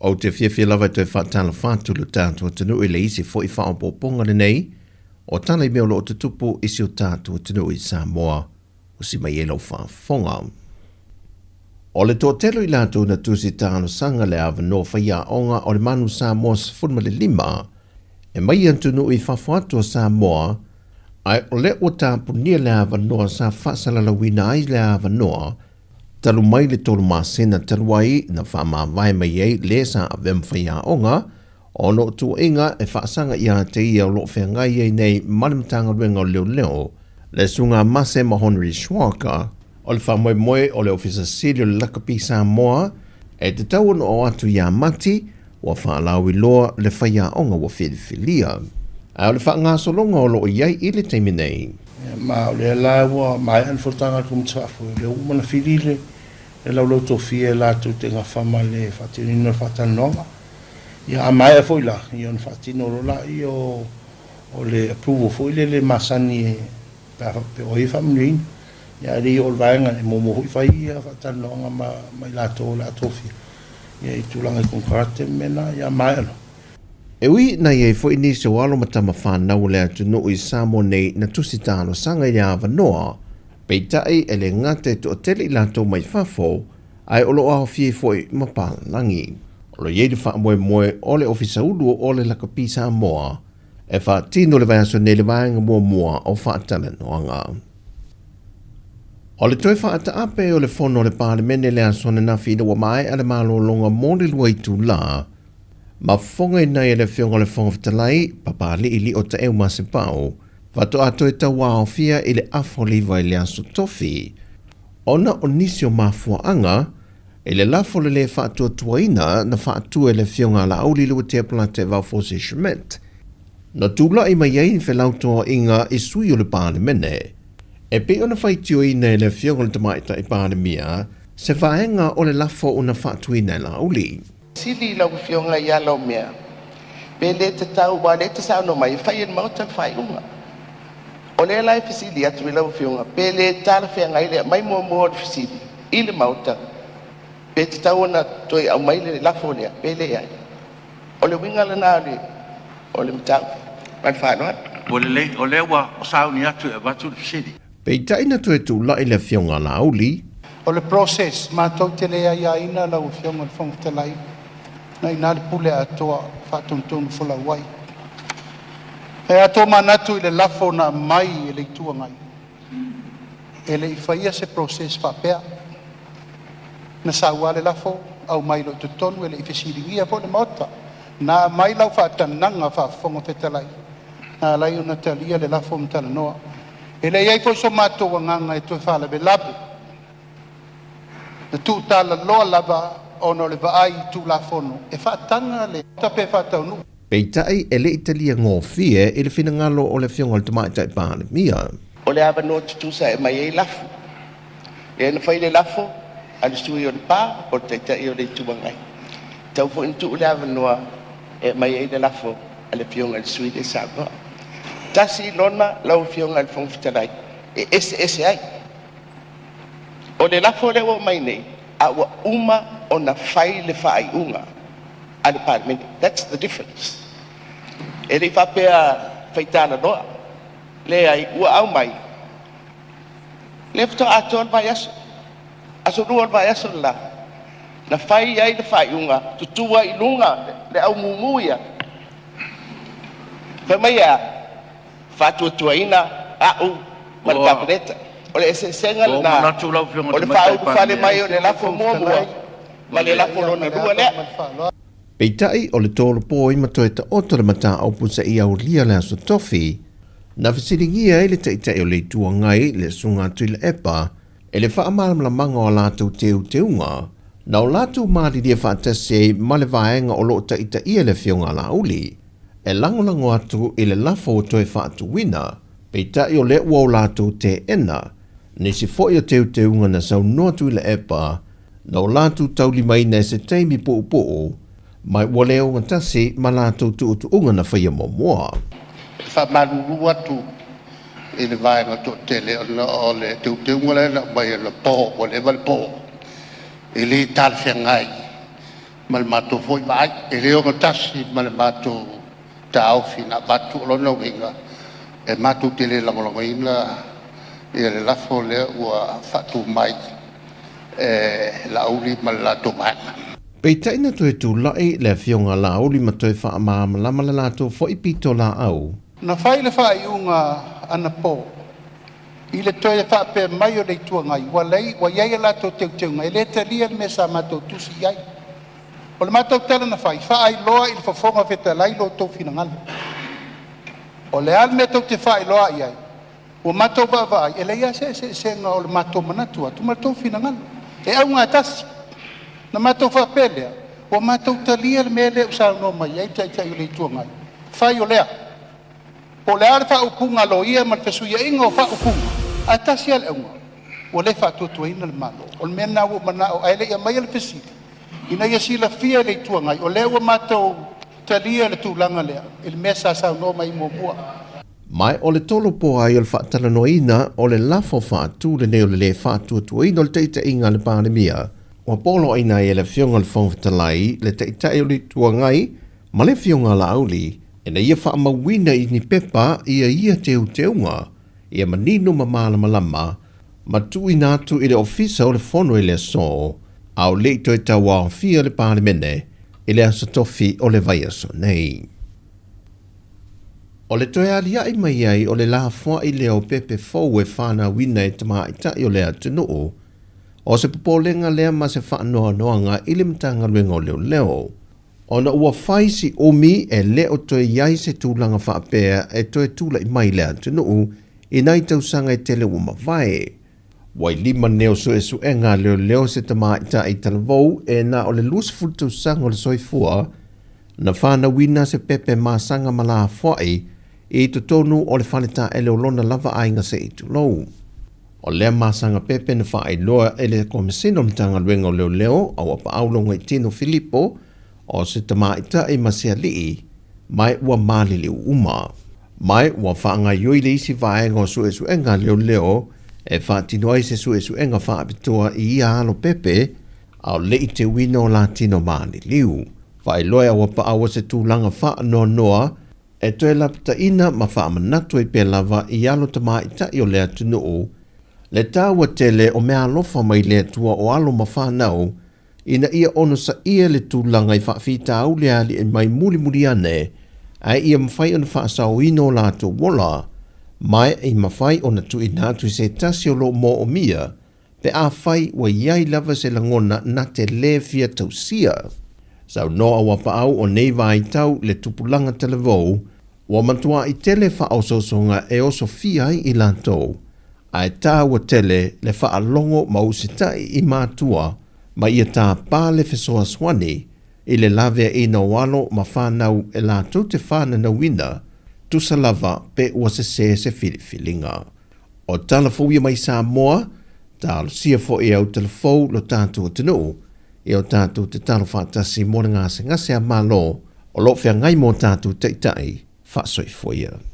O te whiawhia lava toi whaatala whātulu tātua tanu I le isi fo I whaopoponga le nei, o tala I mea lo o te tupu isi o tātua tanu I Sāmoa, o si mai elo whaafonga. O le tōtelo I lātou na tūsi tāno sanga le awa no whaia onga o le manu Sāmoa sa funma le lima, e mai antunu I whawhatua Sāmoa, ai o le o tāpunia le awa noa sa whaasalalawina ai le awa noa, talu mai le tolu masena talu ai na whaama vai mai ei le sa avem whaia onga, ono tu inga e whaasanga ia te ia o lo whengai ei nei malimtanga ruenga o leo leo, le sunga mase mahonri shwaka, o le whamoe moe o le ofisa sili o le lakapi Sāmoa, e te tau o atu ia mati, wa whaalawi loa le whaia onga wa whiliwhilia. A o le whaangasolonga o lo iai I le teimi nei. Ma o le lawa mai an fotanga kum tsafu le umana filile e la lo tofia la tu te nga fama le fatini no fatanonga ya mai foi la io fatino la io o le approval foi le masani pa pe o family ya ri o vanga e mo hui fai ya fatanonga mai la tofia ya I tulanga con carte mena ya mai E ui na ye fo ini se walo matama whanau le atu no I Sāmoa nei na tusi tāno sanga I awa noa, peitai e le ngate to tele I lato mai whafo, ai olo aho fie fo I mapalangi. Olo ye de wha moe moe o le ofisa ulu o le lakapi Sāmoa, e wha tino le vai aso ne le vaenga mua o wha atala noanga. O le toi wha ata ape o le fono le pālemene le aso na whina wa mai ale malo longa mōne lua I tū la, ma fonga ina ele fionga le fonga fitalai, papa li o ta eu masi pao, vato ato e ta wao fia ile afo liva ile aso tofi. Ona o nisi o mafua anga, ile lafo le le whaatua tuaina na whaatua ele fionga la auli lua te plate vau fose shimet. Na tūla I mai ein whelautoa inga I sui o le pālemene, e pe ona whaitio ina ele fionga le tamaita I pālemia, se whaenga o le lafo una whaatuina la auli. Sili lau fionga ia lau mea. Pele te tau wa le te sao no mai whai en mauta whai unga. O le lai fisili atu I lau fionga. Pele tala whianga ile mai mua mua o fisili. Ile mauta. Pe te tau na toi au mai le lafo lea. Pele ai. O le winga le nāri. O le mtau. Man whanua. O le wa o sao ni atu e watu fisili. Pei taina tu e tu la ile fionga la auli. O le process mātou te lea ia ina lau fionga le fonga te lai. Nai nāri pule atoa whātontonu whula wai. E atoa manatu I le lafo na mai e le itua ngai. E le I whaia se process whapea. Na saua le lafo au mai lo tutonu e le I whesiringia po le mauta. Na mai lau whātananga whaafonga whetalai. Na lai una talia le lafo mtala noa. E le iai po so mātou nganga e toi whala be labu. Na tu tala loa lava ono le vaai tu la fono e whaatanga le tape whaataunu. Peitai e le italia ngōwhie e le whinangalo o le fionga le tamaita I pālemia. O le awa no tutusa e mai e lafu. E na whai le lafu, anu sui o le pā, o te tai o le tuangai. Tau fo intu le awa noa e mai e le lafu, a le fionga le sui le Sāmoa. Tasi lona lau fionga le whongfitalai. E ese ai. O le lafu le o mai nei, a wa uma o na whai le whai unga. A le pālemene. That's the difference. E rei whapea whaitana noa. Le ai ua au mai. Le fto ato al vai aso. Aso rua al vai aso la. Na whai ai le whai unga. Tutua I lunga. Le au mumuia. Whamai whatua tuaina. Au. Mara kapereta. O le ese senga le na. O le whau whale mai o le lafo mua. Ma le lafo lona rua lea. Peitai o le tōro pō I matoe ta oto le mata au pusa I au lia le aso tofi, na whasiringia e le teitai o le tuangai le sunga tui le epa, e le whaamalamanga o lātou teunga, na o lātou māriria whaatase ma le vaenga o lo taita ia le fionga la uli, e langolango atu I le lafo o toe whaatu wina, peitai o le ua o lātou te ena, nisi foi o teunga na sau noa tui le epa, na o lātou tauli mai na se teimi po mai wale o ngantasi ma lātou tu unga na whaia momoa. Whamaruru atu I le vaenga to tele o le teunga le na mai le po o le po I le tal whengai mal mato foi mai e leo ko tasi mal mato tau fina batu lo no winga e mato tele la mo ina e la fole wa fatu mai la uli mal la toma Pei taina tu e tu lai le fionga la uli ma toi wha ama lama la lato fo i pito la au. na fai le fai unga ana po i le toi fa pe mai o le tua ngai wa lei wa ia la to te te ngai le te lia me sa mato tu si ai o le mato tala na fai ai loa i fa fonga feta lai lo to fina ngal o le al me to te fai loa ai o mato ba vai e le ia se nga o le mato manatu tu mato fina ngal e au nga tas na mato fa pele o mato talia le mele usa no mai ai tai le tua ngai fai o lea o le ar fa upunga lo ia ma te suia ingo fa upunga atasi al unga o le fa tu ina le malo o le mena o mana o ele ia mai le fesi ina ia sila fia le tua ngai o le o mato talia le tulanga le il mesa sa no mai mo bua Mai o le tolo po ai o le whaatalanoina o le lafo whaatu le neo le whaatu tuaina o le teita inga le pandemia. Wa polo aina e le fionga le whongwhatalai le teita o le tuangai ma le fionga la auli e na ia whaamawina i ni pepa ia teu teunga ia manino ma malama ma tui natu i le ofisa o le fono i le so au le toi tawa fia le parimene i le asatofi o le vaiaso nei. O le toe alia i mai ai o le la fwa i leo pepe fau e whana wina e tama i tai o le atunuu. O se popolenga lea ma se whaanoa noanga i le mtanga luenga o leo. O na ua whaisi omi e leo toe iai se tūlanga whaapea e toe tūla i mai le atunuu i nai tausanga i tele ua mawai. Wai lima neo so e suenga leo se tama i tai talavou e na o le lusful tausanga o le soifua na whana wina se pepe masanga ma la fwai i to tonu o le whaneta e leo lona lava ainga se i tu lou. O lea masanga pepe na whaai loa e le komisino mtanga luenga o leo au apa aulonga i tino Filipo o se tamaita e masia lii mai ua mali liu uma. Mai ua whaanga yoi le isi vaenga o suesuenga leo e whaatino ai se suesuenga whaapitoa i ia alo pepe au le i te wino la tino mali liu. Whaai loa au apa awa se tūlanga wha noa e toe lapita ina ma whaamanatu i pe lava i alo tamaita i o lea tunuu. Le tāua tele o mea alofa mai lea tua o alo ma whanau, ina ia ono sa ia le tūlanga i whaafita au lea li e mai muli ane, ai ia mawhai ona whaasau ino lato wola, mai i mawhai ona tu inatu se tasi o lo mo o mia, pe a whai wa iai lava se langona na te le fia tausia. Sau noa wapa au o nei vai tau le tupulanga televou, wa mantua i tele whaososonga e oso fiai i lantou. Ai tā ua tele le whaalongo mausitai i mātua, ma ia tā pāle fesoa swani, i le lavea i na walo ma whanau e la tau te whana na wina, tusa lava pe ua se filifilinga. O tala fōia mai Sāmoa, tā lusia fo e au telefou lo tātua tenu, e o tātou te talo whaatasi mōna ngase a malo, o lo whea ngai mō tātou teitai, whaasoi fōia.